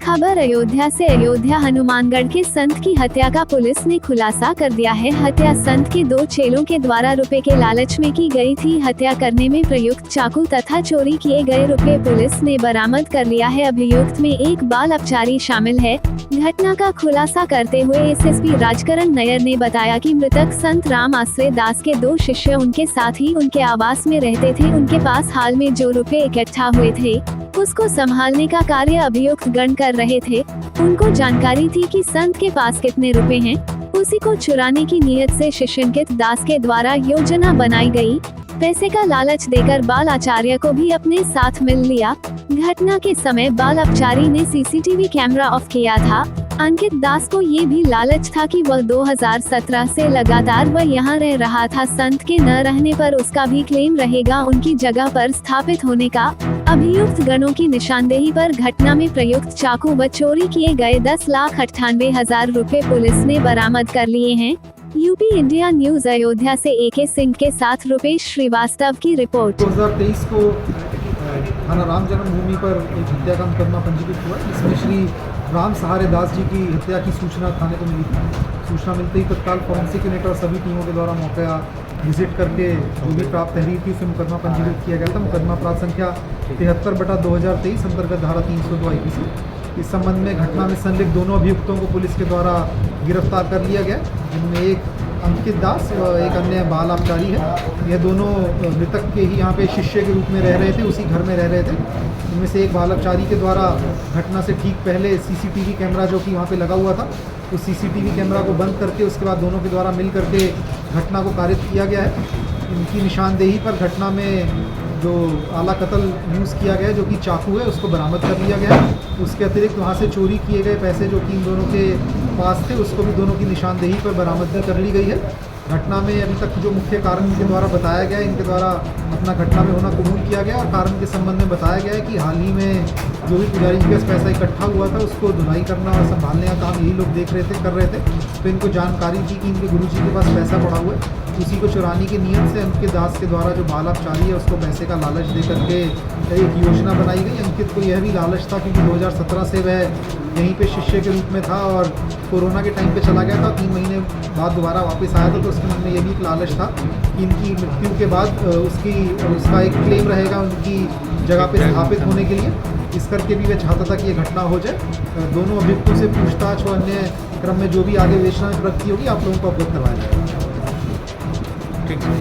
खबर अयोध्या से। अयोध्या हनुमानगढ़ के संत की हत्या का पुलिस ने खुलासा कर दिया है। हत्या संत के 2 चेलों के द्वारा रुपए के लालच में की गई थी। हत्या करने में प्रयुक्त चाकू तथा चोरी किए गए रुपए पुलिस ने बरामद कर लिया है। अभियुक्त में एक बाल अपचारी शामिल है। घटना का खुलासा करते हुए एसएसपी राजकरण नायर ने बताया कि मृतक संत राम आश्रय दास के 2 शिष्य उनके साथ ही उनके आवास में रहते थे। उनके पास हाल में जो रुपए इकट्ठा हुए थे उसको संभालने का कार्य अभियुक्त गण कर रहे थे। उनको जानकारी थी कि संत के पास कितने रुपए हैं। उसी को चुराने की नीयत से शिष्यंकित दास के द्वारा योजना बनाई गई। पैसे का लालच देकर बाल आचार्य को भी अपने साथ मिल लिया। घटना के समय बाल अपचारी ने सीसीटीवी कैमरा ऑफ किया था। अंकित दास को ये भी लालच था कि वह 2017 से लगातार वह यहाँ रह रहा था। संत के न रहने पर उसका भी क्लेम रहेगा उनकी जगह पर स्थापित होने का। अभियुक्त गणों की निशानदेही पर घटना में प्रयुक्त चाकू व चोरी किए गए 10,98,000 रुपए पुलिस ने बरामद कर लिए हैं। यूपी इंडिया न्यूज अयोध्या से AK सिंह के साथ रुपेश श्रीवास्तव की रिपोर्ट। 2023 को थाना राम जन्मभूमि पर एक हत्या का मुकदमा पंजीकृत हुआ, जिसमें श्री राम सहारे दास जी की हत्या की सूचना थाने को मिली थी। सूचना मिलते ही तत्काल फॉरेंसिक यूनिट और सभी टीमों के द्वारा मौका विजिट करके जो भी प्राप्त तहरीर थी उसे मुकदमा पंजीकृत किया गया था। मुकदमा प्राप्त संख्या 73/2023 अंतर्गत धारा 302 IPC। इस संबंध में घटना में संलिप्त दोनों अभियुक्तों को पुलिस के द्वारा गिरफ्तार कर लिया गया, जिनमें एक अंकित दास और एक अन्य बाल अपचारी है। यह दोनों मृतक के ही यहाँ पे शिष्य के रूप में रह रहे थे, उसी घर में रह रहे थे। इनमें से एक बाल अपचारी के द्वारा घटना से ठीक पहले सीसीटीवी कैमरा जो कि वहाँ पे लगा हुआ था, उस सीसीटीवी कैमरा को बंद करके उसके बाद दोनों के द्वारा मिल करके घटना को कारित किया गया है। इनकी निशानदेही पर घटना में जो आला कत्ल यूज़ किया गया है, जो कि चाकू है, उसको बरामद कर लिया गया है। उसके अतिरिक्त वहाँ से चोरी किए गए पैसे जो कि इन दोनों के पास थे, उसको भी दोनों की निशानदेही पर बरामदगी कर ली गई है। घटना में अभी तक जो मुख्य कारण इनके द्वारा बताया गया है, इनके द्वारा अपना घटना में होना कबूल किया गया और कारण के संबंध में बताया गया है कि हाल ही में जो भी पुजारी जी का पैसा इकट्ठा हुआ था उसको धुलाई करना और संभालने का काम यही लोग कर रहे थे। तो इनको जानकारी थी कि इनके गुरुजी के पास पैसा पड़ा हुआ है, उसी को चुराने की नीयत से अंकित दास के द्वारा जो बाल अपचारी है उसको पैसे का लालच दे करके एक योजना बनाई गई। अंकित को यह भी लालच था क्योंकि 2017 से वह यहीं पे शिष्य के रूप में था और कोरोना के टाइम पे चला गया था। 3 महीने बाद दोबारा वापस आया था, तो उसके मन में ये भी एक लालच था कि इनकी मृत्यु के बाद उसका एक क्लेम रहेगा उनकी जगह पे स्थापित होने के लिए। इस करके भी वह चाहता था कि ये घटना हो जाए। दोनों अभियुक्तों से पूछताछ और अन्य क्रम में जो भी आगे विवेचना प्रगति होगी आप लोगों को अवगत करवाया जाएगा। ठीक है।